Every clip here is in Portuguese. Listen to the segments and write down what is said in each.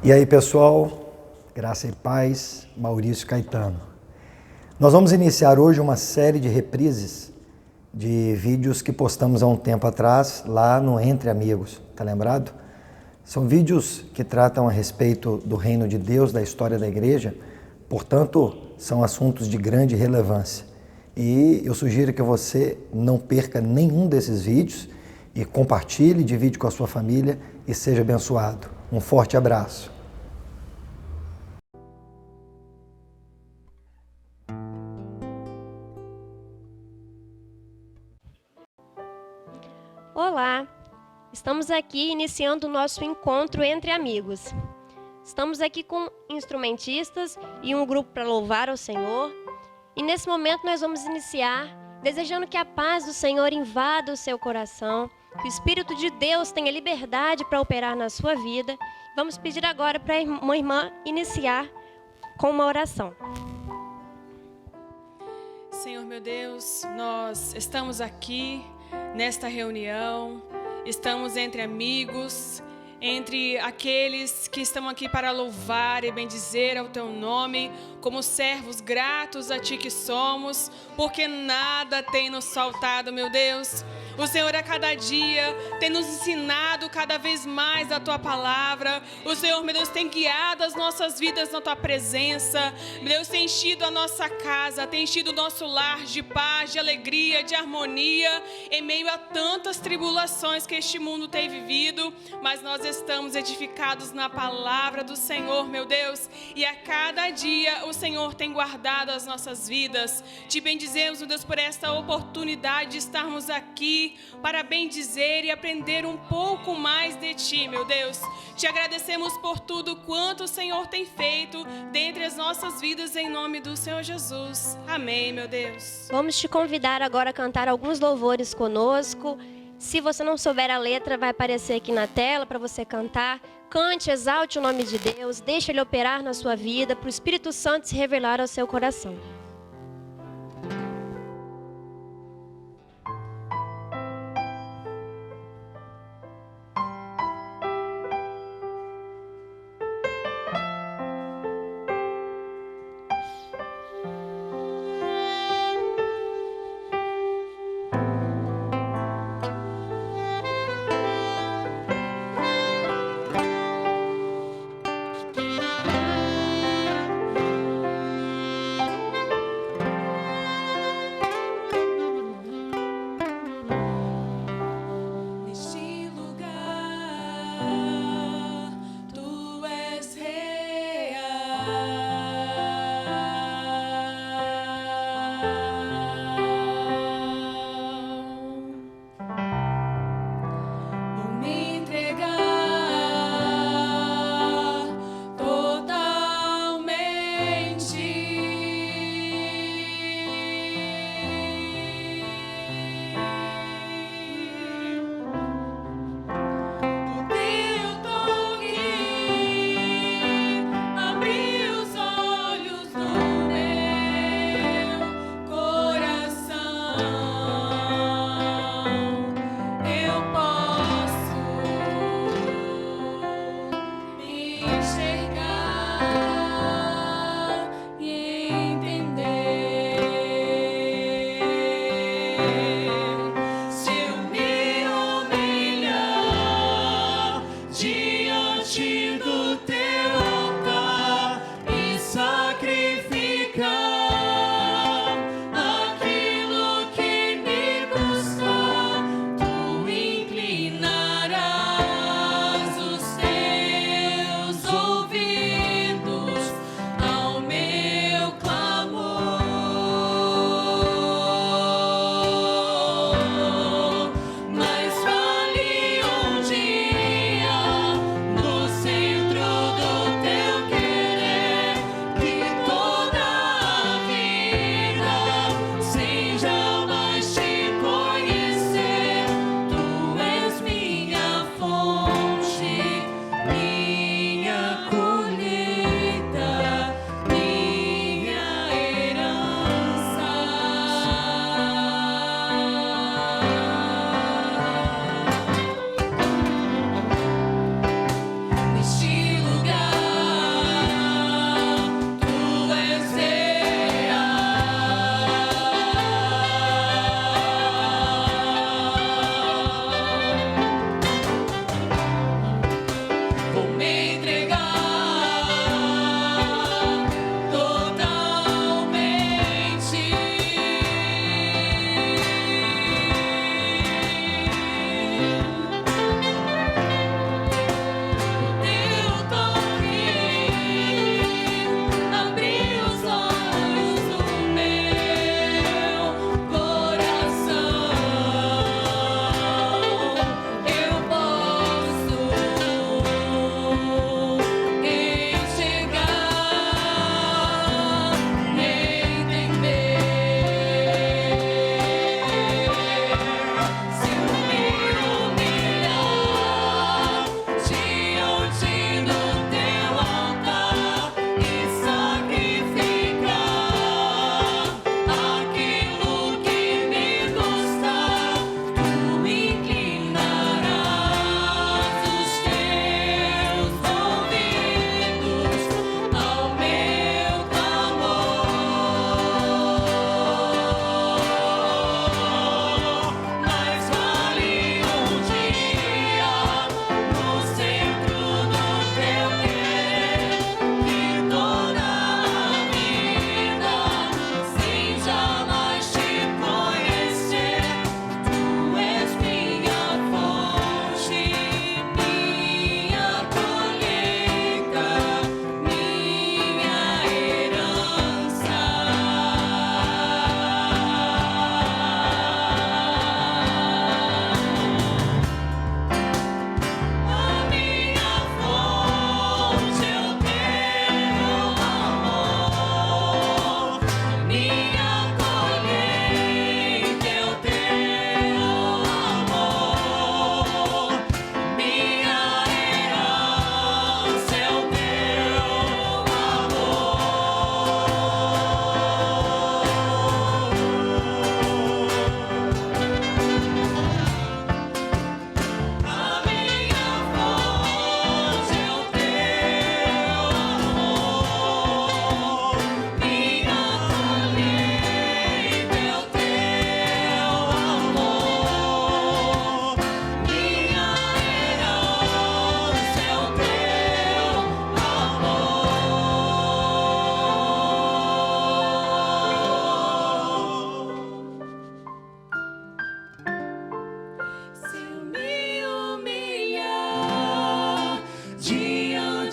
E aí, pessoal, graça e paz, Maurício Caetano. Nós vamos iniciar hoje uma série de reprises de vídeos que postamos há um tempo atrás lá no Entre Amigos, tá lembrado? São vídeos que tratam a respeito do reino de Deus, da história da igreja, portanto, são assuntos de grande relevância. E eu sugiro que você não perca nenhum desses vídeos e compartilhe, divide com a sua família e seja abençoado. Um forte abraço. Olá, estamos aqui iniciando o nosso encontro entre amigos. Estamos aqui com instrumentistas e um grupo para louvar ao Senhor. E nesse momento nós vamos iniciar desejando que a paz do Senhor invada o seu coração, que o Espírito de Deus tenha liberdade para operar na sua vida. Vamos pedir agora para uma irmã iniciar com uma oração. Senhor meu Deus, nós estamos aqui nesta reunião, estamos entre amigos, entre aqueles que estão aqui para louvar e bendizer ao Teu nome, como servos gratos a Ti que somos, porque nada tem nos faltado, meu Deus. O Senhor a cada dia tem nos ensinado cada vez mais da Tua palavra. O Senhor, meu Deus, tem guiado as nossas vidas na Tua presença. Meu Deus, tem enchido a nossa casa, tem enchido o nosso lar de paz, de alegria, de harmonia, em meio a tantas tribulações que este mundo tem vivido. Mas nós estamos edificados na palavra do Senhor, meu Deus. E a cada dia o Senhor tem guardado as nossas vidas. Te bendizemos, meu Deus, por esta oportunidade de estarmos aqui para bendizer e aprender um pouco mais de Ti, meu Deus. Te agradecemos por tudo quanto o Senhor tem feito dentre as nossas vidas, em nome do Senhor Jesus. Amém, meu Deus. Vamos te convidar agora a cantar alguns louvores conosco. Se você não souber a letra, vai aparecer aqui na tela para você cantar. Cante, exalte o nome de Deus, deixe Ele operar na sua vida, para o Espírito Santo se revelar ao seu coração. Abriu os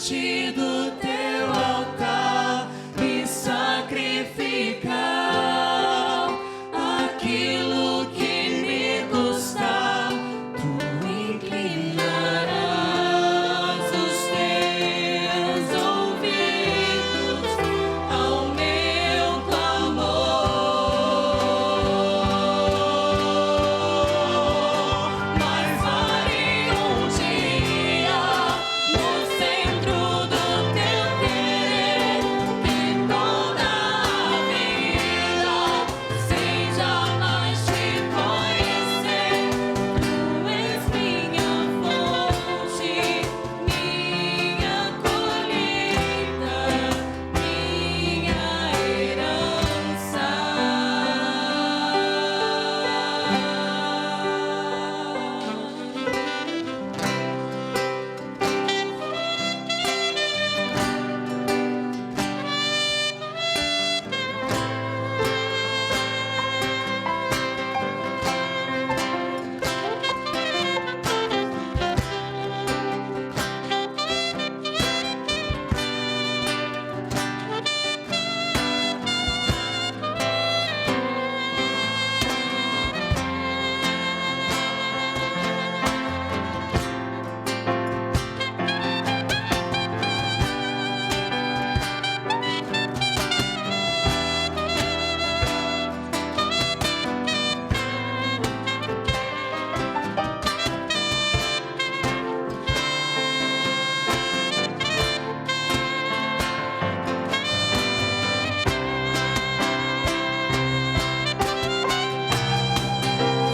diante do teu altar e sacrificar aquilo que me custa, tu inclinarás os teus ouvidos ao meu clamor. Mas vale um dia no centro do teu querer, que toda a vida seja mais te conhecer. Tu és minha fonte, minha colheita, minha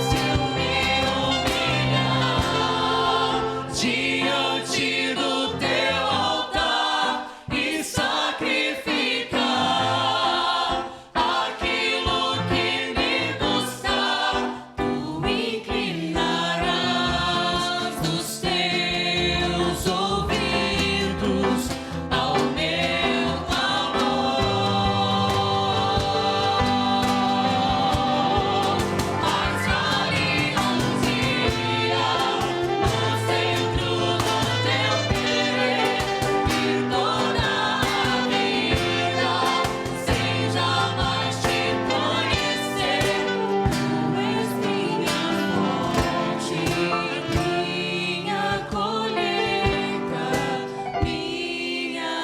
Se eu me humilhar diante do teu altar e sacrificar aquilo que me custar, tu inclinarás os teus ouvidos ao meu clamor. Mas vale um dia no centro do teu querer, que toda a vida seja mais te conhecer. Tu és minha fonte, minha colheita, minha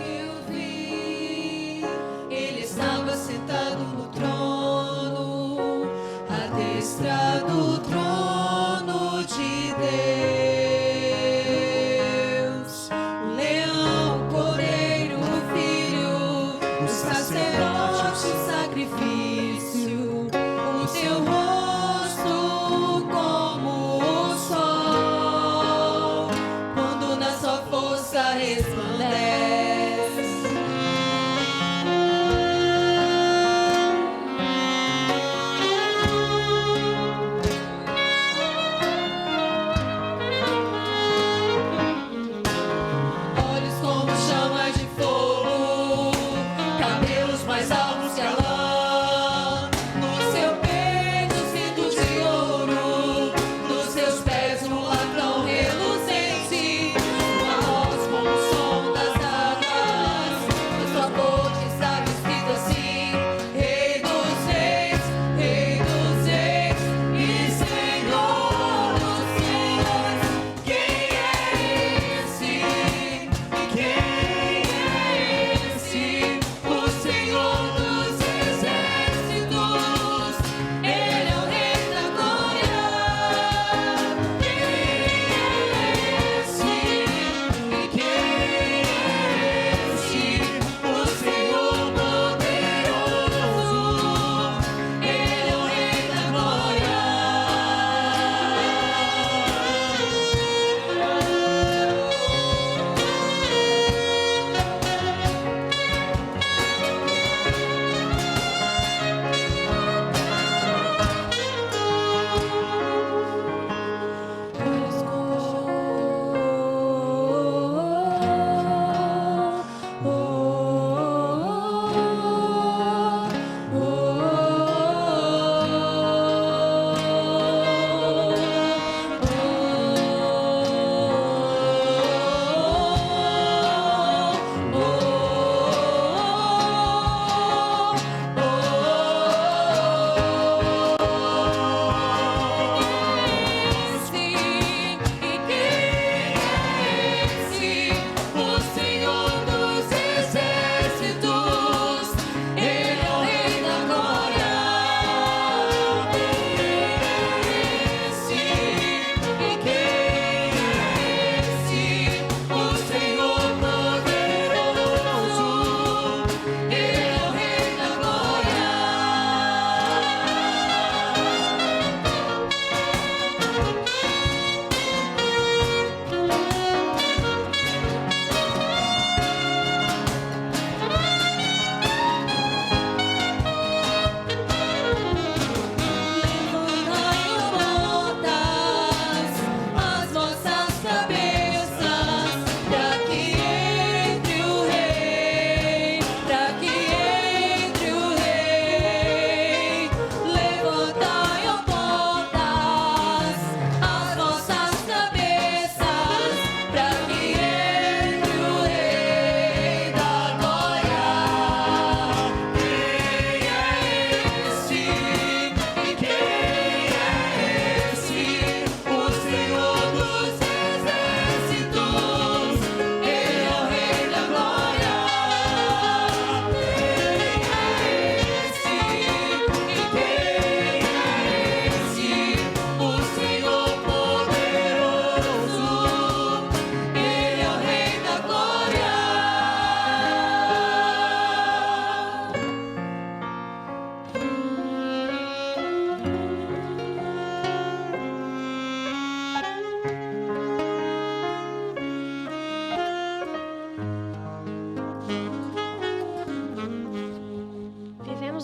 Eu vi, ele estava sentado no trono, à destra do trono de Deus. O leão, o cordeiro, o filho, o sacerdote, o sacrifício, o teu rosto como o sol, quando na sua força resplandece. Olhos como chamas de fogo, cabelos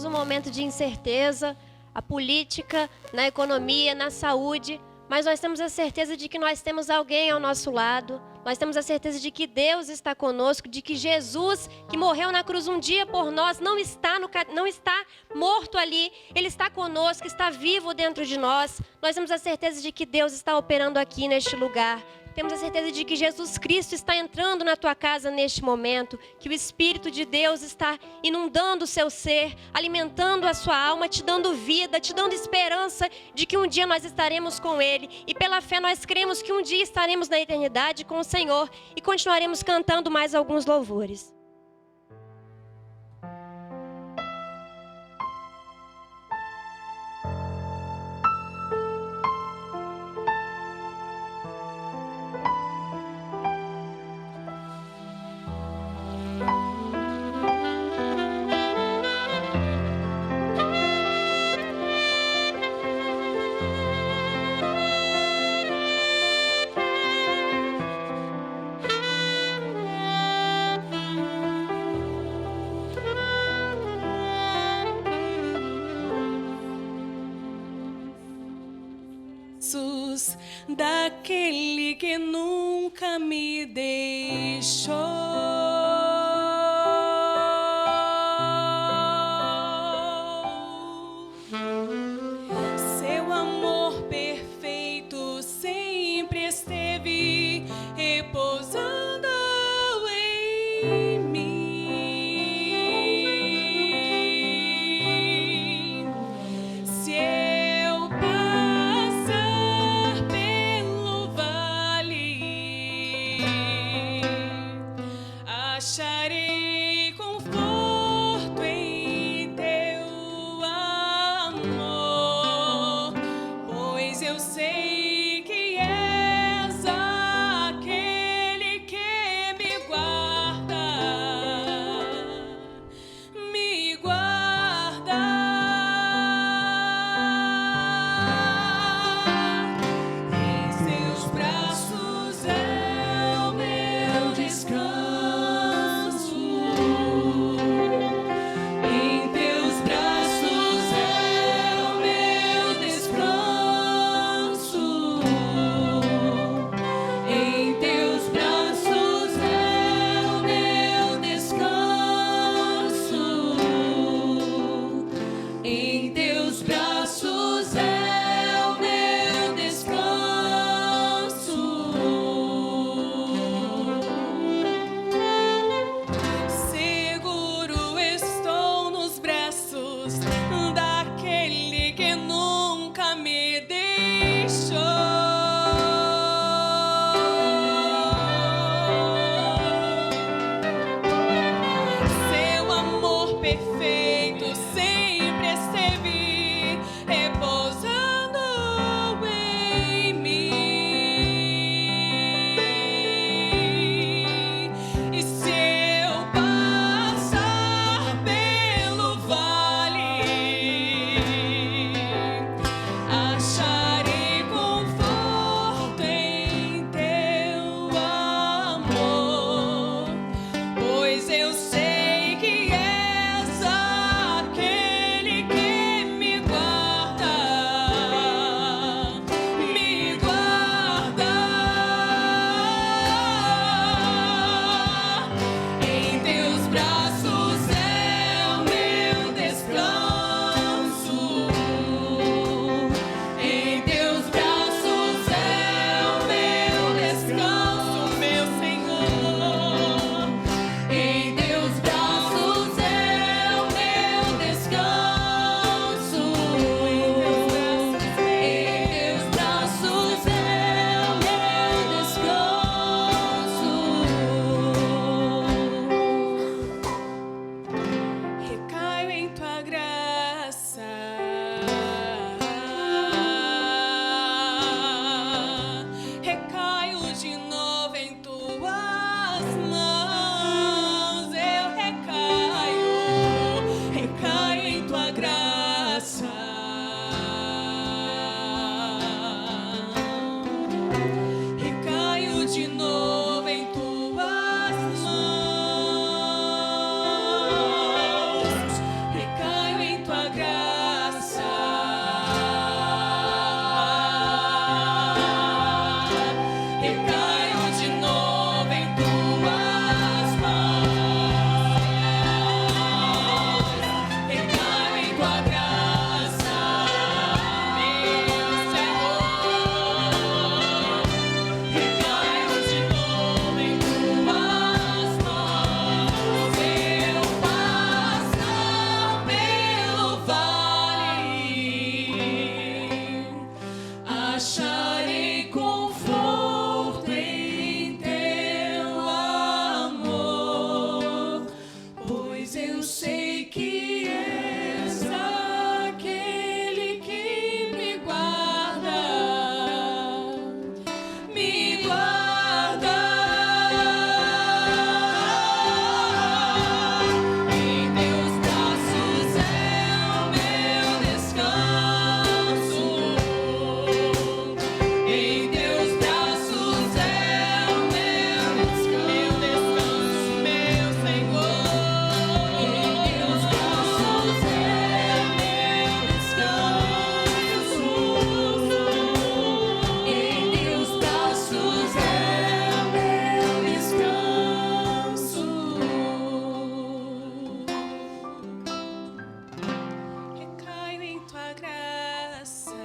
vivemos um momento de incerteza, a política, na economia, na saúde, mas nós temos a certeza de que nós temos alguém ao nosso lado. Nós temos a certeza de que Deus está conosco, de que Jesus, que morreu na cruz um dia por nós, não está morto ali. Ele está conosco, está vivo dentro de nós. Nós temos a certeza de que Deus está operando aqui neste lugar. Temos a certeza de que Jesus Cristo está entrando na tua casa neste momento, que o Espírito de Deus está inundando o seu ser, alimentando a sua alma, te dando vida, te dando esperança de que um dia nós estaremos com Ele. E pela fé nós cremos que um dia estaremos na eternidade com o Senhor e continuaremos cantando mais alguns louvores. Daquele que nunca me deixou, seu amor perfeito sempre esteve repousando em mim. Se eu passar pelo vale, acharei conforto em teu amor, pois eu sei que és aquele que me guarda, me guarda. Em seus braços é o meu descanso. Em teus braços é o meu descanso. Em teus braços é o meu descanso. Em teus braços é o meu descanso. Seguro estou nos braços daquele que nunca me deixou. Seu amor perfeito sempre esteve repousando em mim. E se eu passar pelo vale, Eu sei que és aquele que me guarda, me guarda. Em teus braços é o meu descanso. Em teus braços é o meu descanso, meu Senhor. Em teus braços é o meu descanso. Em teus braços é o meu descanso. Recaio em tua graça,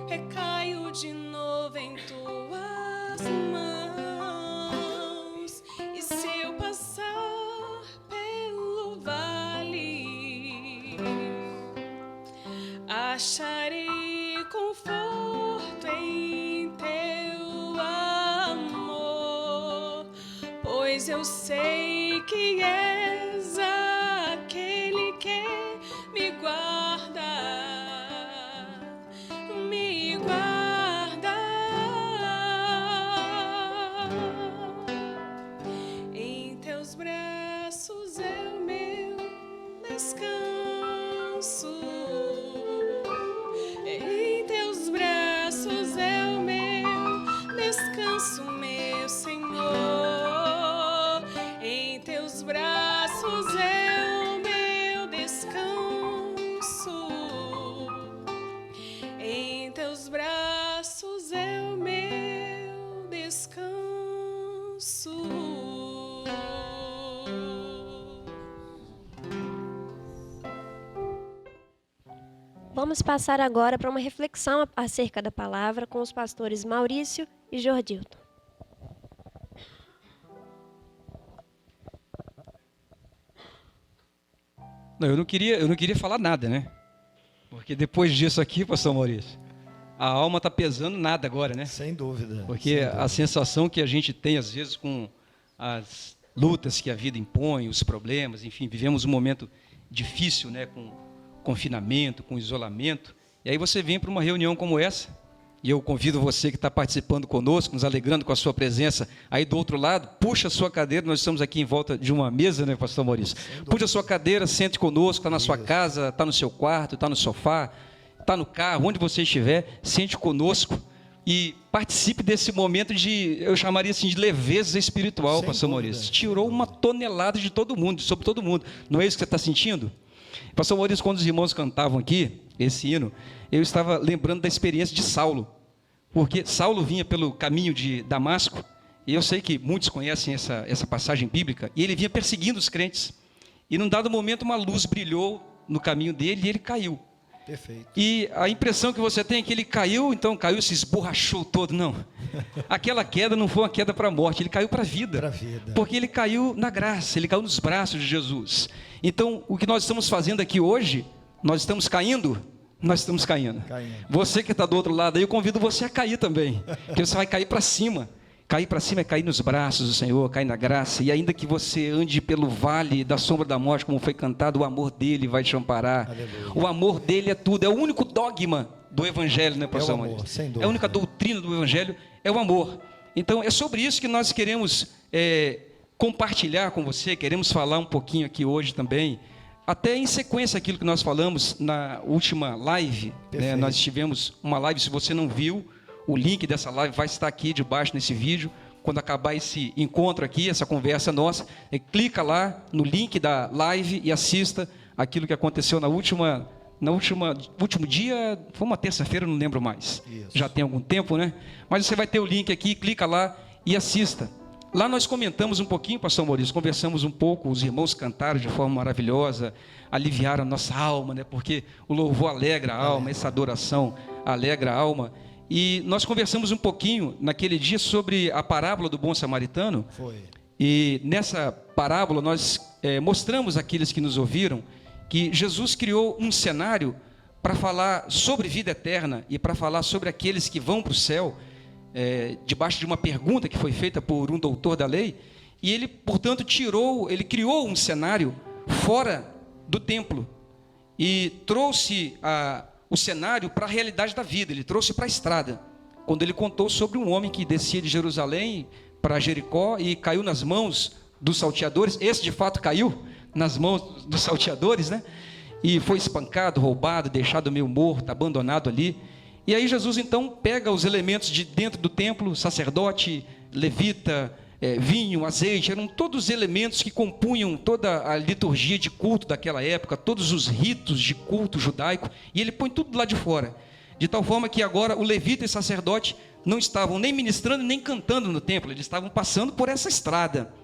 recaio de novo em tuas mãos. E se eu passar pelo vale, acharei conforto em teu amor, pois eu sei que és aquele que me guarda, me guarda. Em teus braços é o meu descanso. Em teus braços é o meu descanso, meu Senhor. Em teus braços é o meu descanso. Em teus braços é o meu descanso. Vamos passar agora para uma reflexão acerca da palavra com os pastores Maurício e Jordilton. Não, eu não queria falar nada, né? Porque depois disso aqui, pastor Maurício, a alma está pesando nada agora, né? Sem dúvida. Porque sem dúvida. a sensação que a gente tem, às vezes, com as lutas que a vida impõe, os problemas, enfim, vivemos um momento difícil, né? Com confinamento, com isolamento. E aí você vem para uma reunião como essa, e eu convido você que está participando conosco, nos alegrando com a sua presença aí do outro lado, puxa a sua cadeira, nós estamos aqui em volta de uma mesa, né, pastor Maurício? Puxa a sua cadeira, sente conosco, está na sua casa, está no seu quarto, está no sofá, está no carro, onde você estiver, sente conosco e participe desse momento de, eu chamaria assim, de leveza espiritual, Sem pastor dúvida. Maurício. Tirou uma tonelada de todo mundo, sobre todo mundo. Não é isso que você está sentindo? Pastor Maurício, quando os irmãos cantavam aqui, esse hino, eu estava lembrando da experiência de Saulo, porque Saulo vinha pelo caminho de Damasco, e eu sei que muitos conhecem essa passagem bíblica, e ele vinha perseguindo os crentes, e num dado momento uma luz brilhou no caminho dele e ele caiu. Perfeito. E a impressão que você tem é que ele caiu, então caiu, se esborrachou todo. Não. Aquela queda não foi uma queda para a morte, ele caiu para a vida. Para a vida. Porque ele caiu na graça, ele caiu nos braços de Jesus. Então, o que nós estamos fazendo aqui hoje, nós estamos caindo. Caindo. Você que está do outro lado aí, eu convido você a cair também. Porque você vai cair para cima. Cair para cima é cair nos braços do Senhor, cair na graça. E ainda que você ande pelo vale da sombra da morte, como foi cantado, o amor dele vai te amparar. Aleluia. O amor dele é tudo. É o único dogma do Evangelho, né, pastor amor, Maurício? sem dúvida. É a única doutrina do Evangelho, é o amor. Então, é sobre isso que nós queremos compartilhar com você, queremos falar um pouquinho aqui hoje também, até em sequência aquilo que nós falamos na última live. Né? Nós tivemos uma live, se você não viu, o link dessa live vai estar aqui debaixo nesse vídeo. Quando acabar esse encontro aqui, essa conversa nossa, clica lá no link da live e assista aquilo que aconteceu no último dia, foi uma terça-feira, não lembro mais. Isso. Já tem algum tempo, né? Mas você vai ter o link aqui, clica lá e assista. Lá nós comentamos um pouquinho, pastor Maurício, conversamos um pouco, os irmãos cantaram de forma maravilhosa, aliviaram a nossa alma, né? Porque o louvor alegra a alma, essa adoração alegra a alma. E nós conversamos um pouquinho naquele dia sobre a parábola do bom samaritano. Foi. E nessa parábola nós mostramos àqueles que nos ouviram que Jesus criou um cenário para falar sobre vida eterna e para falar sobre aqueles que vão para o céu, debaixo de uma pergunta que foi feita por um doutor da lei, e ele, portanto, ele criou um cenário fora do templo e trouxe o cenário para a realidade da vida, ele trouxe para a estrada, quando ele contou sobre um homem que descia de Jerusalém para Jericó e caiu nas mãos dos salteadores. Esse de fato caiu nas mãos dos salteadores, né? E foi espancado, roubado, deixado meio morto, abandonado ali. E aí Jesus então pega os elementos de dentro do templo, sacerdote, levita, vinho, azeite, eram todos os elementos que compunham toda a liturgia de culto daquela época, todos os ritos de culto judaico, e ele põe tudo lá de fora, de tal forma que agora o levita e o sacerdote não estavam nem ministrando nem cantando no templo, eles estavam passando por essa estrada,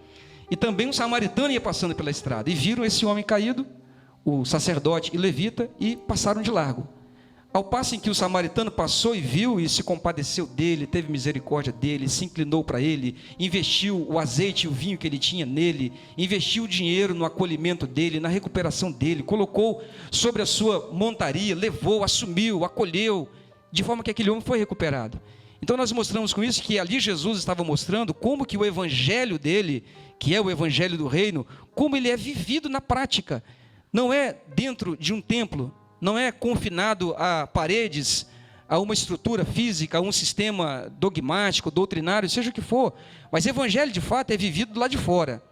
e também um samaritano ia passando pela estrada, e viram esse homem caído, o sacerdote e levita, e passaram de largo. Ao passo em que o samaritano passou e viu e se compadeceu dele, teve misericórdia dele, se inclinou para ele, investiu o azeite e o vinho que ele tinha nele, investiu o dinheiro no acolhimento dele, na recuperação dele, colocou sobre a sua montaria, levou, assumiu, acolheu, de forma que aquele homem foi recuperado. Então nós mostramos com isso que ali Jesus estava mostrando como que o evangelho dele, que é o evangelho do reino, como ele é vivido na prática. Não é dentro de um templo, não é confinado a paredes, a uma estrutura física, a um sistema dogmático, doutrinário, seja o que for. Mas evangelho, de fato, é vivido lá de fora,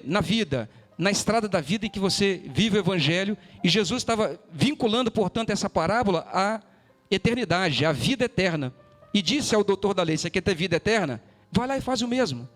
na vida, na estrada da vida em que você vive o evangelho. E Jesus estava vinculando, portanto, essa parábola à eternidade, à vida eterna. E disse ao doutor da lei: você quer ter vida eterna? Vai lá e faz o mesmo.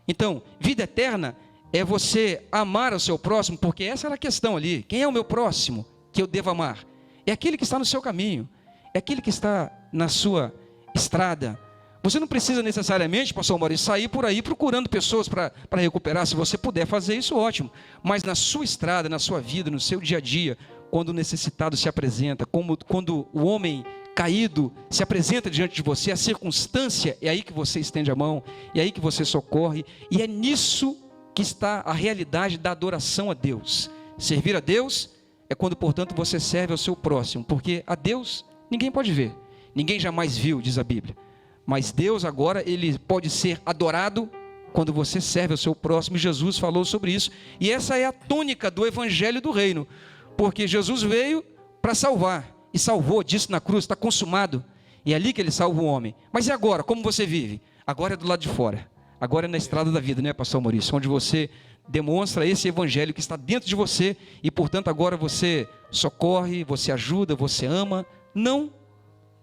Então, vida eterna é você amar o seu próximo, porque essa era a questão ali. Quem é o meu próximo que eu devo amar? É aquele que está no seu caminho, é aquele que está na sua estrada. Você não precisa necessariamente, pastor Maurício, sair por aí procurando pessoas para recuperar. Se você puder fazer isso, ótimo. Mas na sua estrada, na sua vida, no seu dia a dia, quando o necessitado se apresenta, quando o homem caído se apresenta diante de você, a circunstância, é aí que você estende a mão, é aí que você socorre, e é nisso que está a realidade da adoração a Deus. Servir a Deus é quando, portanto, você serve ao seu próximo, porque a Deus ninguém pode ver, ninguém jamais viu, diz a Bíblia, mas Deus agora, ele pode ser adorado quando você serve ao seu próximo, e Jesus falou sobre isso, e essa é a tônica do evangelho do reino, porque Jesus veio para salvar, e salvou, disse na cruz, está consumado, e é ali que ele salva o homem. Mas e agora, como você vive? Agora é do lado de fora, agora é na estrada da vida, né, pastor Maurício, onde você demonstra esse evangelho que está dentro de você, e portanto agora você socorre, você ajuda, você ama, não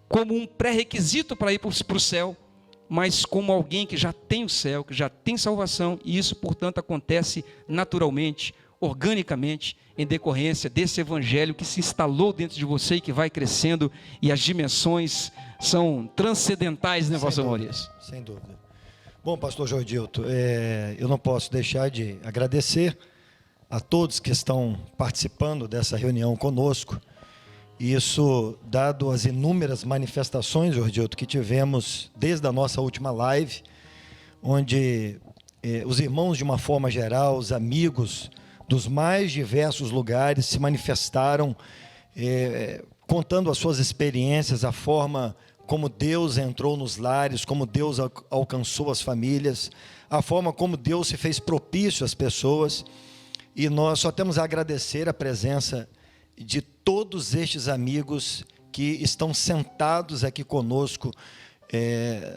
como um pré-requisito para ir para o céu, mas como alguém que já tem o céu, que já tem salvação, e isso portanto acontece naturalmente, organicamente, em decorrência desse evangelho que se instalou dentro de você e que vai crescendo, e as dimensões são transcendentais, né, pastor Maurício? Sem dúvida. Bom, pastor Jordilto, eu não posso deixar de agradecer a todos que estão participando dessa reunião conosco. Isso, dado as inúmeras manifestações, Jordilto, que tivemos desde a nossa última live, onde os irmãos, de uma forma geral, os amigos dos mais diversos lugares se manifestaram, contando as suas experiências, a forma como Deus entrou nos lares, como Deus alcançou as famílias, a forma como Deus se fez propício às pessoas, e nós só temos a agradecer a presença de todos estes amigos que estão sentados aqui conosco,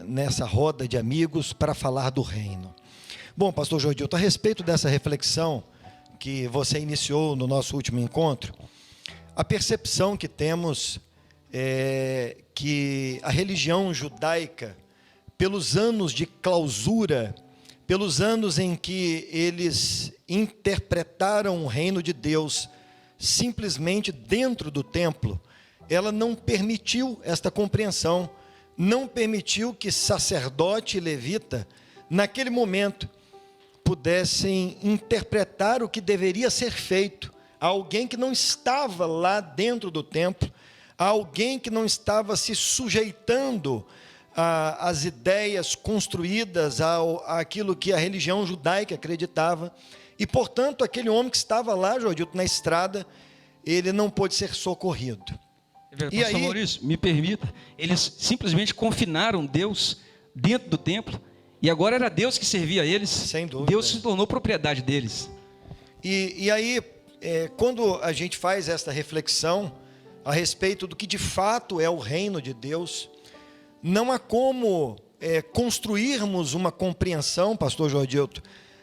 nessa roda de amigos, para falar do reino. Bom, pastor Jordilto, a respeito dessa reflexão que você iniciou no nosso último encontro, a percepção que temos é que a religião judaica, pelos anos de clausura, pelos anos em que eles interpretaram o reino de Deus simplesmente dentro do templo, ela não permitiu esta compreensão, não permitiu que sacerdote e levita, naquele momento, pudessem interpretar o que deveria ser feito a alguém que não estava lá dentro do templo, a alguém que não estava se sujeitando às ideias construídas, àquilo que a religião judaica acreditava, e portanto aquele homem que estava lá, Jordilto, na estrada, ele não pôde ser socorrido. Pastor Maurício, me permita, eles simplesmente confinaram Deus dentro do templo, e agora era Deus que servia a eles. Sem dúvida. Deus se tornou propriedade deles. E aí, quando a gente faz esta reflexão a respeito do que de fato é o reino de Deus, não há como construirmos uma compreensão, pastor Jordilton,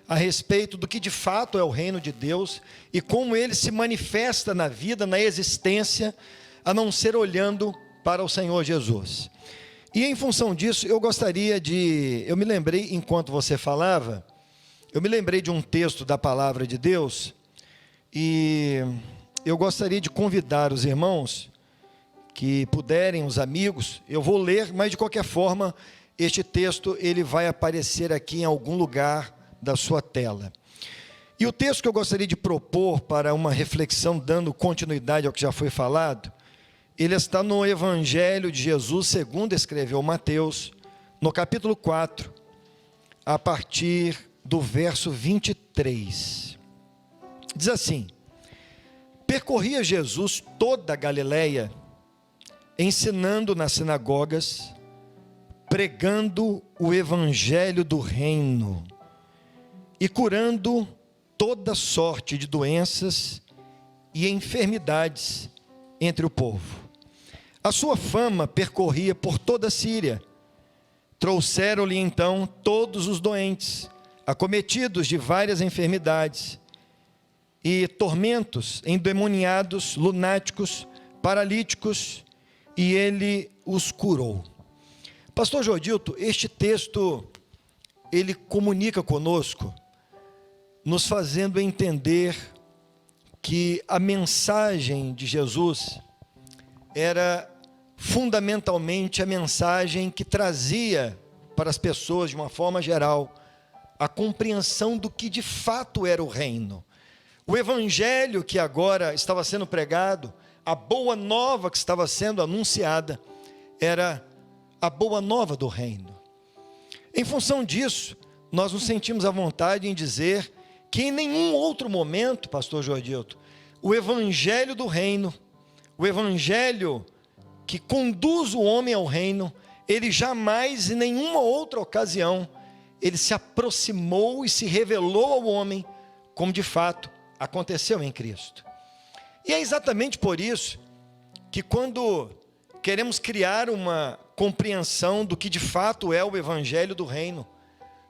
a respeito do que de fato é o reino de Deus e como ele se manifesta na vida, na existência, a não ser olhando para o Senhor Jesus. E em função disso, eu me lembrei, enquanto você falava, eu me lembrei de um texto da palavra de Deus, e eu gostaria de convidar os irmãos que puderem, os amigos, eu vou ler, mas de qualquer forma, este texto ele vai aparecer aqui em algum lugar da sua tela. E o texto que eu gostaria de propor para uma reflexão, dando continuidade ao que já foi falado, ele está no Evangelho de Jesus, segundo escreveu Mateus, no capítulo 4, a partir do verso 23. Diz assim: percorria Jesus toda a Galileia, ensinando nas sinagogas, pregando o evangelho do reino e curando toda sorte de doenças e enfermidades entre o povo. A sua fama percorria por toda a Síria. Trouxeram-lhe então todos os doentes, acometidos de várias enfermidades e tormentos, endemoniados, lunáticos, paralíticos, e ele os curou. Pastor Jordilton, este texto, ele comunica conosco, nos fazendo entender que a mensagem de Jesus era fundamentalmente a mensagem que trazia para as pessoas, de uma forma geral, a compreensão do que de fato era o reino. O evangelho que agora estava sendo pregado, a boa nova que estava sendo anunciada, era a boa nova do reino. Em função disso, nós nos sentimos à vontade em dizer que em nenhum outro momento, pastor Jordilton, o evangelho do reino, o evangelho que conduz o homem ao reino, ele jamais, em nenhuma outra ocasião, ele se aproximou e se revelou ao homem, como de fato aconteceu em Cristo. E é exatamente por isso que quando queremos criar uma compreensão do que de fato é o evangelho do reino,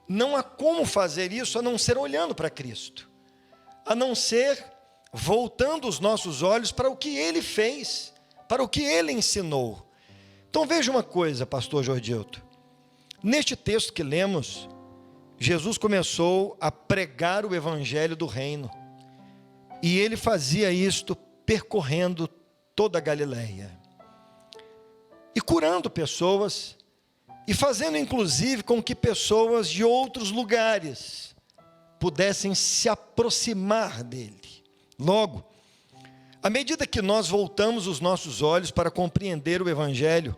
não há como fazer isso a não ser olhando para Cristo, a não ser voltando os nossos olhos para o que Ele fez, para o que Ele ensinou. Então veja uma coisa, pastor Jordilton, neste texto que lemos, Jesus começou a pregar o evangelho do reino, e Ele fazia isto percorrendo toda a Galileia, e curando pessoas, e fazendo inclusive com que pessoas de outros lugares pudessem se aproximar dele. Logo, à medida que nós voltamos os nossos olhos para compreender o evangelho,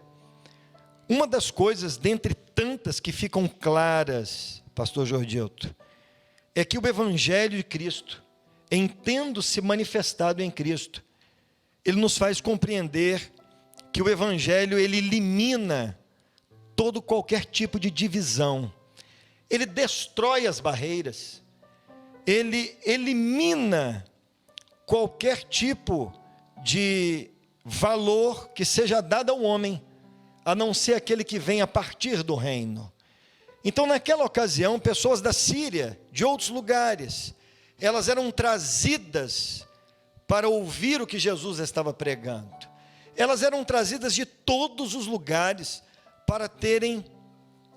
uma das coisas dentre tantas que ficam claras, pastor Jordilton, é que o evangelho de Cristo, em tendo-se manifestado em Cristo, ele nos faz compreender que o evangelho ele elimina qualquer tipo de divisão, ele destrói as barreiras, ele elimina qualquer tipo de valor que seja dado ao homem, a não ser aquele que vem a partir do reino. Então, naquela ocasião, pessoas da Síria, de outros lugares, elas eram trazidas para ouvir o que Jesus estava pregando. Elas eram trazidas de todos os lugares para terem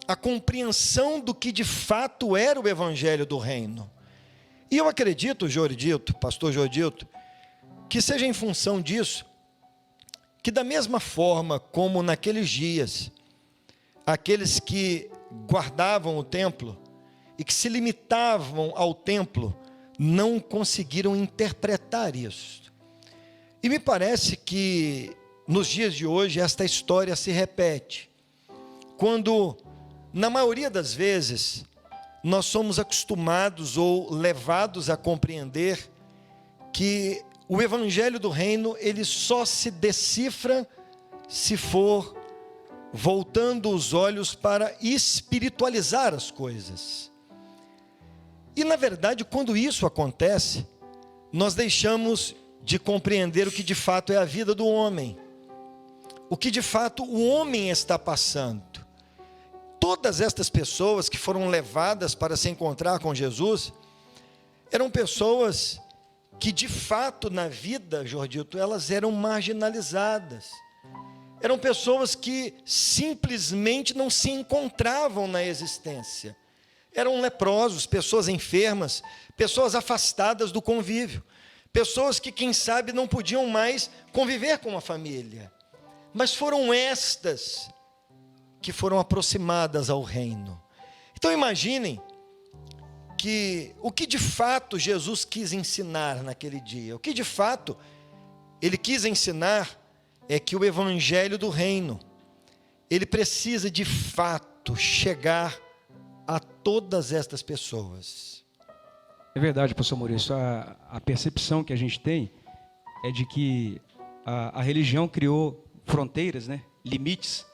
a compreensão do que de fato era o evangelho do reino. E eu acredito, pastor Jordilton, que seja em função disso, que da mesma forma como naqueles dias, aqueles que guardavam o templo e que se limitavam ao templo, não conseguiram interpretar isso. E me parece que nos dias de hoje esta história se repete, quando, na maioria das vezes, nós somos acostumados ou levados a compreender que o evangelho do reino, ele só se decifra se for voltando os olhos para espiritualizar as coisas. E na verdade, quando isso acontece, nós deixamos de compreender o que de fato é a vida do homem, o que de fato o homem está passando. Todas estas pessoas que foram levadas para se encontrar com Jesus, eram pessoas que de fato na vida, Jordito, elas eram marginalizadas. Eram pessoas que simplesmente não se encontravam na existência. Eram leprosos, pessoas enfermas, pessoas afastadas do convívio. Pessoas que, quem sabe, não podiam mais conviver com a família. Mas foram estas que foram aproximadas ao reino. Então imaginem que o que de fato Jesus quis ensinar naquele dia, o que de fato ele quis ensinar é que o evangelho do reino, ele precisa de fato chegar a todas estas pessoas. É verdade, pastor Maurício, a percepção que a gente tem é de que a religião criou fronteiras, né? Limites,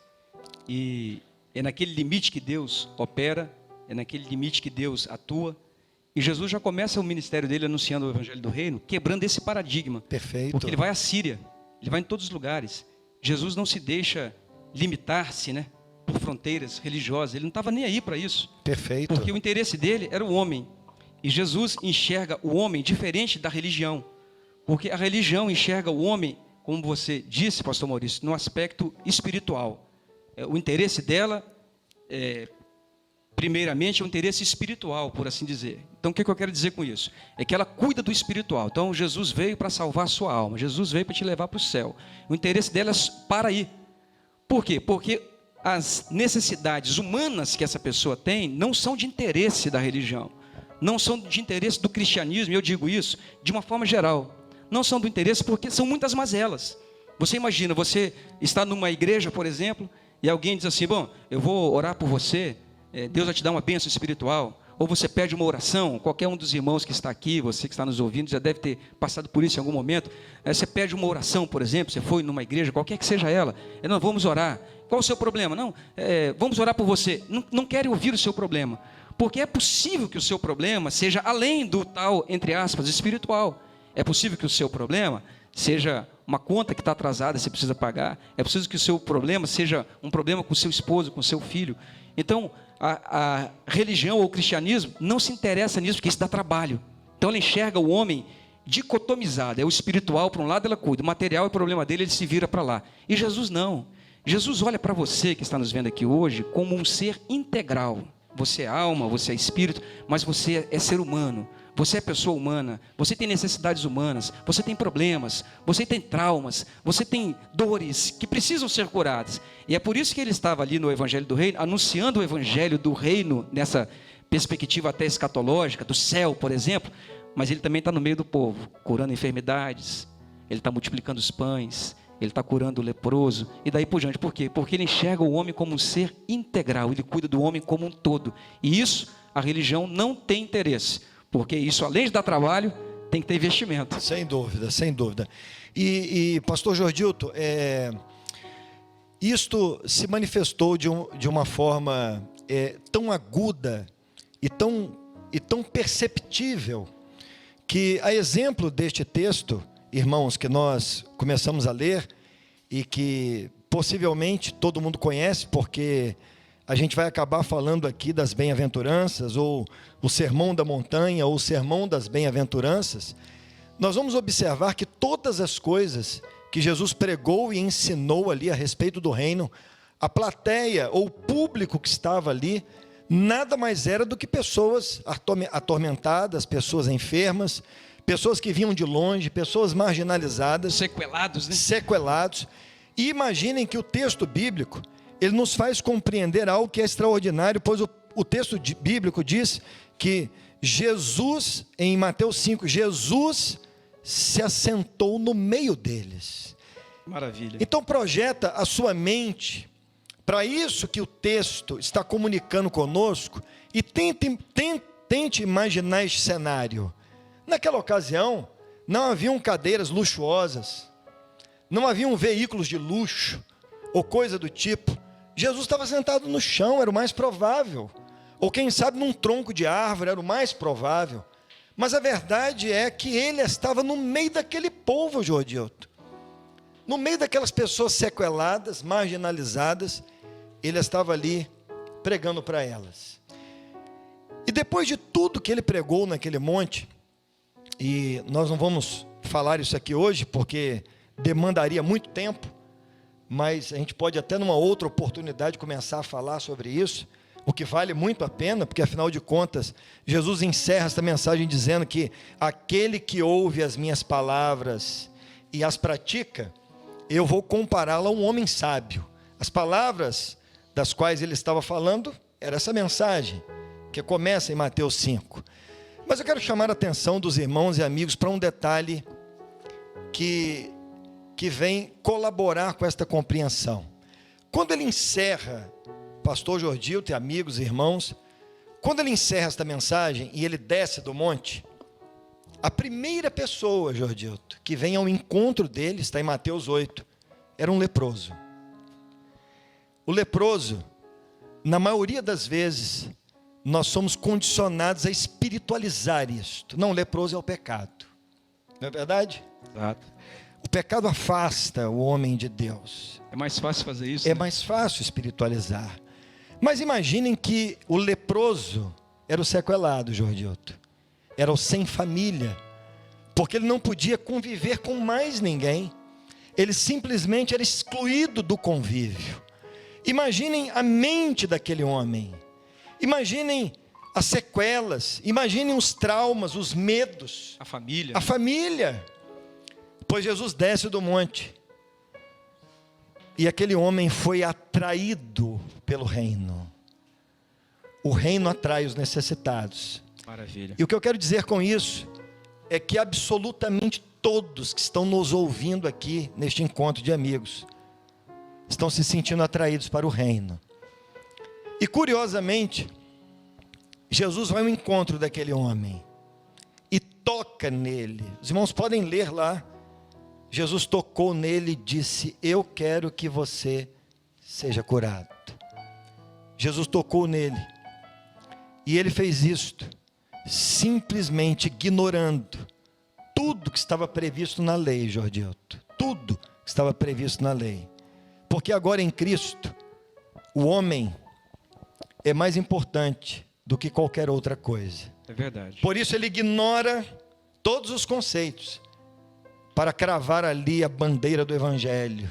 e é naquele limite que Deus opera, é naquele limite que Deus atua, e Jesus já começa o ministério dele anunciando o evangelho do reino, quebrando esse paradigma. Perfeito. Porque ele vai à Síria, ele vai em todos os lugares. Jesus não se deixa limitar-se, né, por fronteiras religiosas, ele não estava nem aí para isso. Perfeito. Porque o interesse dele era o homem, e Jesus enxerga o homem diferente da religião, porque a religião enxerga o homem, como você disse, pastor Maurício, no aspecto espiritual. O interesse dela, primeiramente, é um interesse espiritual, por assim dizer. Então, o que eu quero dizer com isso? É que ela cuida do espiritual. Então, Jesus veio para salvar a sua alma. Jesus veio para te levar para o céu. O interesse dela é para aí. Por quê? Porque as necessidades humanas que essa pessoa tem não são de interesse da religião. Não são de interesse do cristianismo, eu digo isso de uma forma geral. Não são do interesse porque são muitas mazelas. Você imagina, você está numa igreja, por exemplo, e alguém diz assim, bom, eu vou orar por você, Deus vai te dar uma bênção espiritual. Ou você pede uma oração, qualquer um dos irmãos que está aqui, você que está nos ouvindo, já deve ter passado por isso em algum momento. Você pede uma oração, por exemplo, você foi numa igreja, qualquer que seja ela, não, vamos orar. Qual o seu problema? Não, vamos orar por você. Não querem ouvir o seu problema, porque é possível que o seu problema seja além do tal, entre aspas, espiritual. É possível que o seu problema seja uma conta que está atrasada, você precisa pagar. É possível que o seu problema seja um problema com o seu esposo, com o seu filho. Então, a religião ou o cristianismo não se interessa nisso, porque isso dá trabalho. Então, ela enxerga o homem dicotomizado. É o espiritual, para um lado ela cuida, o material é o problema dele, ele se vira para lá. E Jesus não. Jesus olha para você que está nos vendo aqui hoje como um ser integral. Você é alma, você é espírito, mas você é ser humano. Você é pessoa humana, você tem necessidades humanas, você tem problemas, você tem traumas, você tem dores que precisam ser curadas. E é por isso que ele estava ali no Evangelho do Reino, anunciando o Evangelho do Reino, nessa perspectiva até escatológica, do céu, por exemplo. Mas ele também está no meio do povo, curando enfermidades, ele está multiplicando os pães, ele está curando o leproso, e daí por diante. Por quê? Porque ele enxerga o homem como um ser integral, ele cuida do homem como um todo. E isso, a religião não tem interesse. Porque isso, além de dar trabalho, tem que ter investimento. Sem dúvida, sem dúvida. E pastor Jordilton, isto se manifestou de uma forma tão aguda e tão perceptível, que a exemplo deste texto, irmãos, que nós começamos a ler, e que possivelmente todo mundo conhece, porque a gente vai acabar falando aqui das bem-aventuranças, ou o sermão da montanha, ou o sermão das bem-aventuranças. Nós vamos observar que todas as coisas que Jesus pregou e ensinou ali a respeito do reino, a plateia ou o público que estava ali, nada mais era do que pessoas atormentadas, pessoas enfermas, pessoas que vinham de longe, pessoas marginalizadas, sequelados, né? Sequelados. E imaginem que o texto bíblico, ele nos faz compreender algo que é extraordinário, pois o texto bíblico diz que Jesus, em Mateus 5, Jesus se assentou no meio deles. Maravilha. Então projeta a sua mente para isso que o texto está comunicando conosco, e tente imaginar este cenário. Naquela ocasião, não haviam cadeiras luxuosas, não haviam veículos de luxo, ou coisa do tipo. Jesus estava sentado no chão, era o mais provável. Ou quem sabe num tronco de árvore, era o mais provável. Mas a verdade é que ele estava no meio daquele povo, Jordilton. No meio daquelas pessoas sequeladas, marginalizadas, ele estava ali pregando para elas. E depois de tudo que ele pregou naquele monte, e nós não vamos falar isso aqui hoje, porque demandaria muito tempo, mas a gente pode até numa outra oportunidade começar a falar sobre isso, o que vale muito a pena, porque afinal de contas, Jesus encerra esta mensagem dizendo que aquele que ouve as minhas palavras e as pratica, eu vou compará-lo a um homem sábio. As palavras das quais ele estava falando, era essa mensagem, que começa em Mateus 5. Mas eu quero chamar a atenção dos irmãos e amigos para um detalhe que vem colaborar com esta compreensão. Quando ele encerra, pastor Jordilton e amigos e irmãos, quando ele encerra esta mensagem e ele desce do monte, a primeira pessoa, Jordilton, que vem ao encontro dele, está em Mateus 8, era um leproso. O leproso, na maioria das vezes, nós somos condicionados a espiritualizar isto. Não, o leproso é o pecado. Não é verdade? Exato. O pecado afasta o homem de Deus. É mais fácil fazer isso. É mais fácil espiritualizar. Mas imaginem que o leproso era o sequelado, Jordilton. Era o sem família. Porque ele não podia conviver com mais ninguém. Ele simplesmente era excluído do convívio. Imaginem a mente daquele homem. Imaginem as sequelas. Imaginem os traumas, os medos. A família. A família. Pois Jesus desce do monte. E aquele homem foi atraído pelo reino. O reino atrai os necessitados. Maravilha. E o que eu quero dizer com isso é que absolutamente todos que estão nos ouvindo aqui neste encontro de amigos estão se sentindo atraídos para o reino. E curiosamente, Jesus vai ao encontro daquele homem e toca nele. Os irmãos podem ler lá. Jesus tocou nele e disse: eu quero que você seja curado. Jesus tocou nele. E ele fez isto, simplesmente ignorando tudo que estava previsto na lei, Jordilton. Tudo que estava previsto na lei. Porque agora em Cristo, o homem é mais importante do que qualquer outra coisa. É verdade. Por isso ele ignora todos os conceitos, para cravar ali a bandeira do Evangelho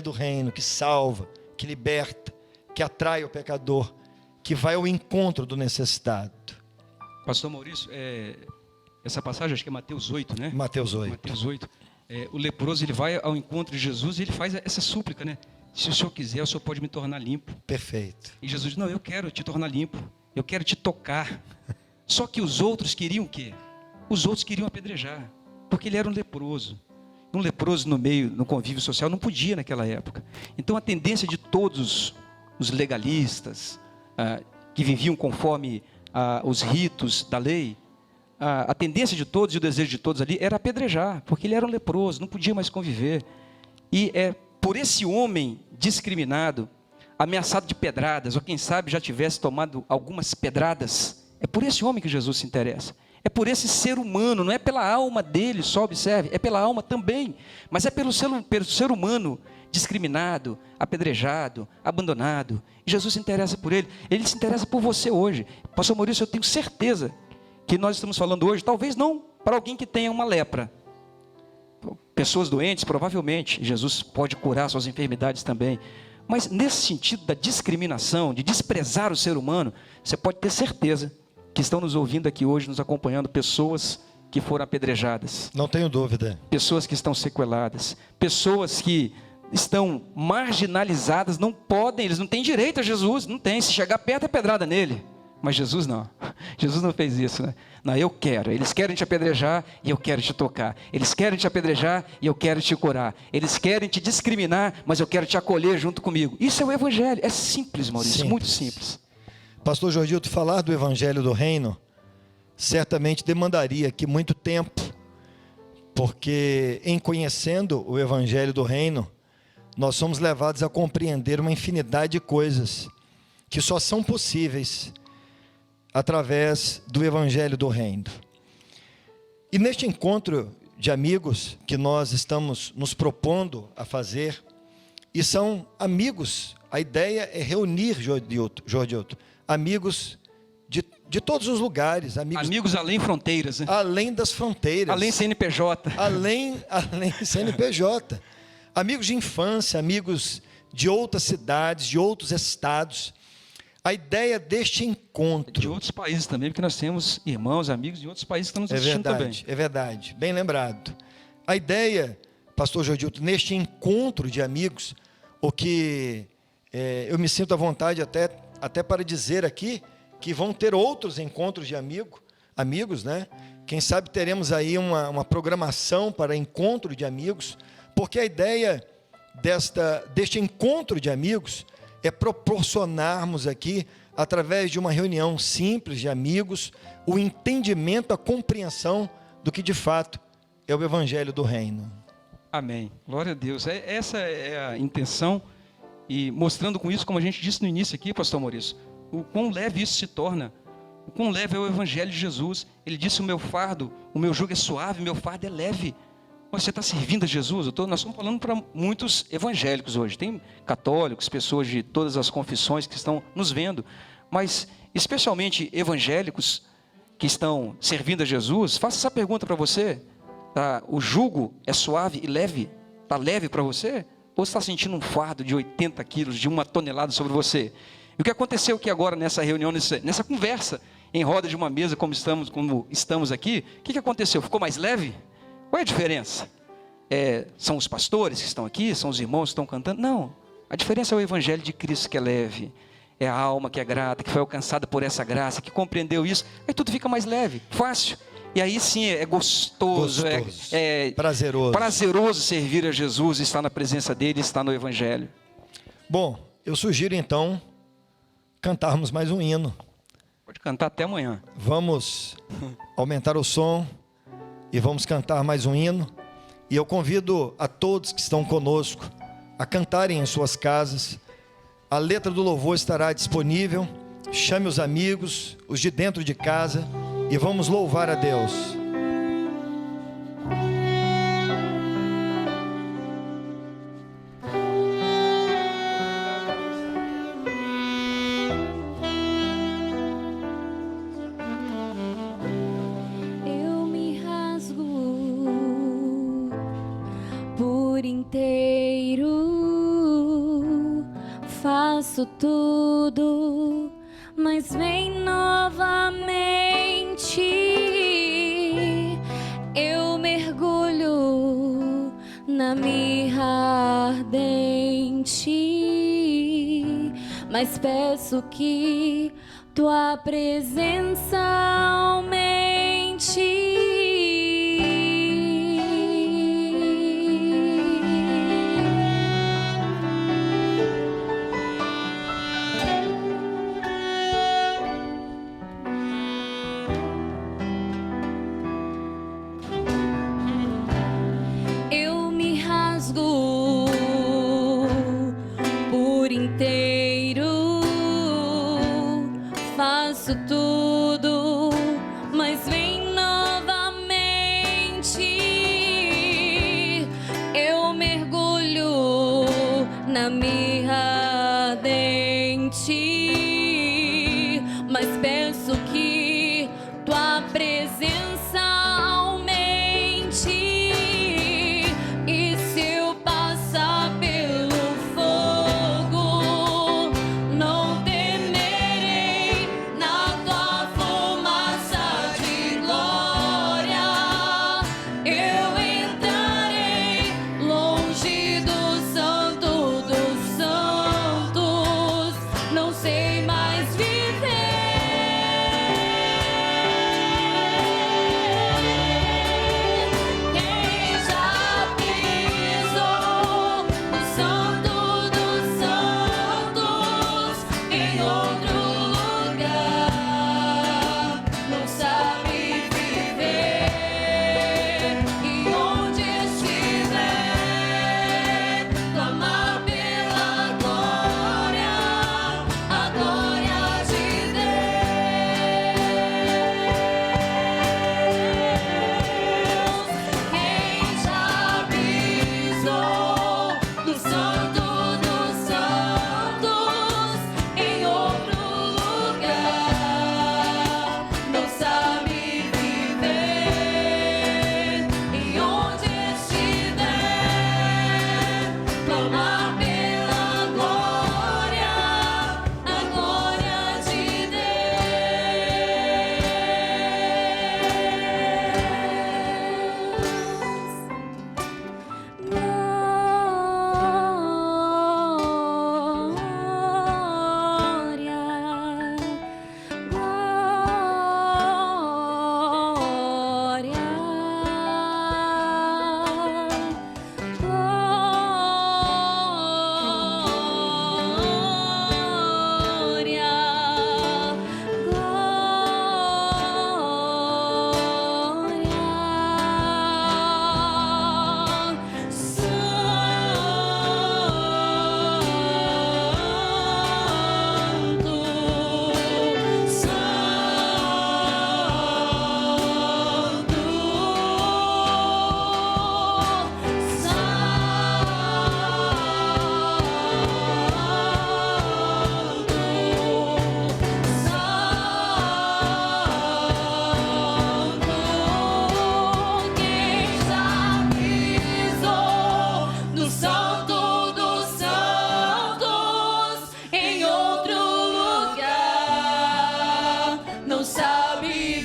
do reino, que salva, que liberta, que atrai o pecador, que vai ao encontro do necessitado. Pastor Maurício, essa passagem acho que é Mateus 8, né? Mateus 8. Mateus 8. O leproso, ele vai ao encontro de Jesus e ele faz essa súplica, né? Se o Senhor quiser, o Senhor pode me tornar limpo. Perfeito. E Jesus diz: não, eu quero te tornar limpo, eu quero te tocar. Só que os outros queriam o quê? Os outros queriam apedrejar, porque ele era um leproso. Um leproso no convívio social não podia naquela época. Então a tendência de todos os legalistas, que viviam conforme os ritos da lei, a tendência de todos e o desejo de todos ali era apedrejar, porque ele era um leproso, não podia mais conviver. E é por esse homem discriminado, ameaçado de pedradas, ou quem sabe já tivesse tomado algumas pedradas, é por esse homem que Jesus se interessa. É por esse ser humano, não é pela alma dele só, observe, é pela alma também, mas é pelo ser humano discriminado, apedrejado, abandonado. E Jesus se interessa por ele se interessa por você hoje. Pastor Maurício, eu tenho certeza que nós estamos falando hoje, talvez não para alguém que tenha uma lepra. Pessoas doentes, provavelmente, Jesus pode curar suas enfermidades também. Mas nesse sentido da discriminação, de desprezar o ser humano, você pode ter certeza que estão nos ouvindo aqui hoje, nos acompanhando, pessoas que foram apedrejadas. Não tenho dúvida. Pessoas que estão sequeladas. Pessoas que estão marginalizadas, não podem, eles não têm direito a Jesus, não tem. Se chegar perto é pedrada nele. Mas Jesus não. Jesus não fez isso, né? Não, eu quero. Eles querem te apedrejar e eu quero te tocar. Eles querem te apedrejar e eu quero te curar. Eles querem te discriminar, mas eu quero te acolher junto comigo. Isso é o Evangelho. É simples, Maurício, simples. Muito simples. Pastor Jordilton, falar do Evangelho do Reino certamente demandaria aqui muito tempo, porque em conhecendo o Evangelho do Reino, nós somos levados a compreender uma infinidade de coisas que só são possíveis através do Evangelho do Reino. E neste encontro de amigos que nós estamos nos propondo a fazer, e são amigos, a ideia é reunir, Jordilto, amigos de todos os lugares. Amigos além fronteiras, né? Além das fronteiras. Além CNPJ. Além CNPJ. Amigos de infância, amigos de outras cidades, de outros estados. A ideia deste encontro... De outros países também, porque nós temos irmãos, amigos de outros países que estão nos assistindo também. É verdade, bem lembrado. A ideia, pastor Jordilto, neste encontro de amigos, o que eu me sinto à vontade até para dizer aqui, que vão ter outros encontros de amigos, né? Quem sabe teremos aí uma programação para encontro de amigos, porque a ideia deste encontro de amigos é proporcionarmos aqui, através de uma reunião simples de amigos, o entendimento, a compreensão do que de fato é o Evangelho do Reino. Amém. Glória a Deus. Essa é a intenção, e mostrando com isso, como a gente disse no início aqui, pastor Maurício, o quão leve isso se torna, o quão leve é o Evangelho de Jesus. Ele disse: o meu fardo, o meu jugo é suave, o meu fardo é leve. Você está servindo a Jesus? Nós estamos falando para muitos evangélicos hoje. Tem católicos, pessoas de todas as confissões que estão nos vendo, mas especialmente evangélicos que estão servindo a Jesus. Faça essa pergunta para você: o jugo é suave e leve? Está leve para você? Ou você está sentindo um fardo de 80 quilos, de 1 tonelada sobre você? E o que aconteceu aqui agora nessa reunião, nessa conversa, em roda de uma mesa, como estamos aqui, o que aconteceu? Ficou mais leve? Qual é a diferença? São os pastores que estão aqui? São os irmãos que estão cantando? Não, a diferença é o Evangelho de Cristo, que é leve. É a alma que é grata, que foi alcançada por essa graça, que compreendeu isso. Aí tudo fica mais leve, fácil. E aí sim é gostoso. Prazeroso servir a Jesus, estar na presença dele, estar no Evangelho. Bom, eu sugiro então cantarmos mais um hino. Pode cantar até amanhã. Vamos aumentar o som e vamos cantar mais um hino. E eu convido a todos que estão conosco a cantarem em suas casas. A letra do louvor estará disponível. Chame os amigos, os de dentro de casa, e vamos louvar a Deus. Eu me rasgo por inteiro, faço tudo, mas vem novamente. Eu mergulho na mirra ardente, mas peço que tua presença aumente. Eu me rasgo por inteiro, faço tudo,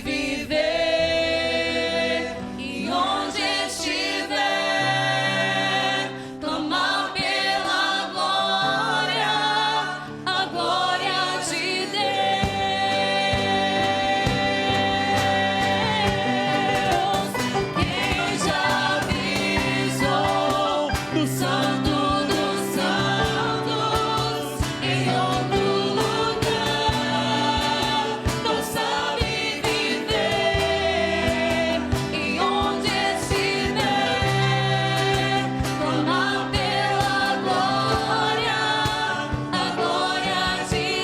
viver, e onde estiver, clamar pela glória, a glória de Deus. Quem já avisou do Santo dos Santos em outro lugar, não sabe viver, e onde estiver, clamar pela glória, a glória de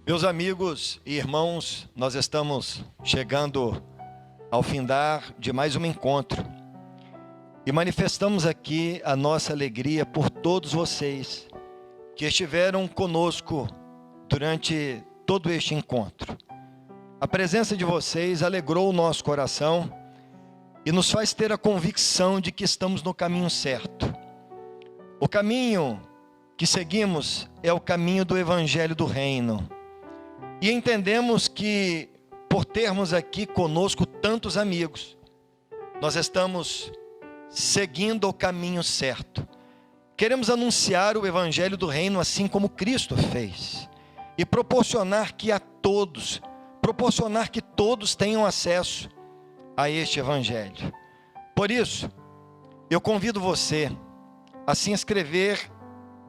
Meus amigos e irmãos, nós estamos chegando ao findar de mais um encontro e manifestamos aqui a nossa alegria por todos vocês que estiveram conosco durante todo este encontro. A presença de vocês alegrou o nosso coração e nos faz ter a convicção de que estamos no caminho certo. O caminho que seguimos é o caminho do Evangelho do Reino. E entendemos que, por termos aqui conosco tantos amigos, nós estamos seguindo o caminho certo. Queremos anunciar o Evangelho do Reino assim como Cristo fez. E proporcionar que todos tenham acesso a este Evangelho. Por isso, eu convido você a se inscrever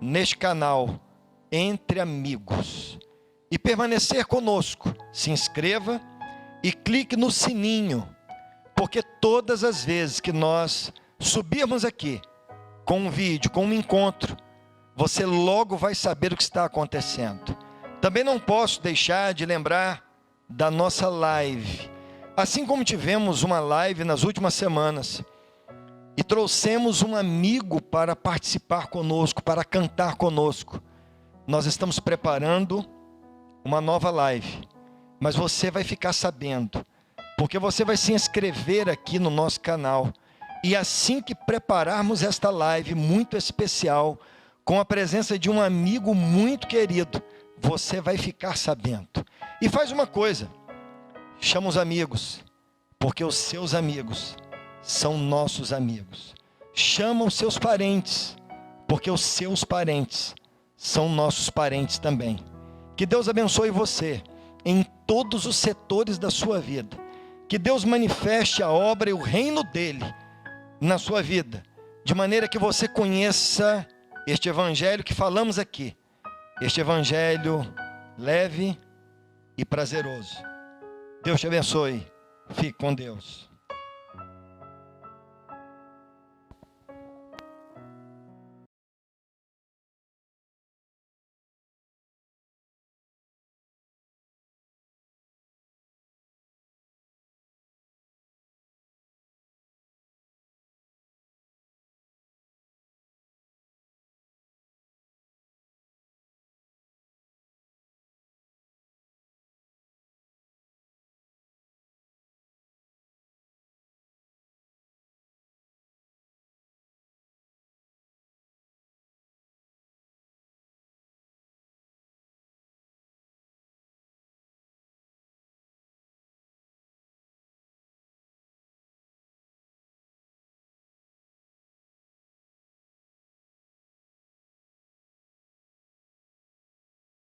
neste canal Entre Amigos e permanecer conosco. Se inscreva e clique no sininho, porque todas as vezes que nós subirmos aqui com um vídeo, com um encontro, você logo vai saber o que está acontecendo. Também não posso deixar de lembrar da nossa live. Assim como tivemos uma live nas últimas semanas e trouxemos um amigo para participar conosco, para cantar conosco, nós estamos preparando uma nova live, mas você vai ficar sabendo, porque você vai se inscrever aqui no nosso canal, e assim que prepararmos esta live muito especial, com a presença de um amigo muito querido, você vai ficar sabendo. E faz uma coisa, chama os amigos, porque os seus amigos são nossos amigos. Chama os seus parentes, porque os seus parentes são nossos parentes também. Que Deus abençoe você em todos os setores da sua vida. Que Deus manifeste a obra e o reino dele na sua vida, de maneira que você conheça este evangelho que falamos aqui. Este evangelho leve e prazeroso. Deus te abençoe. Fique com Deus.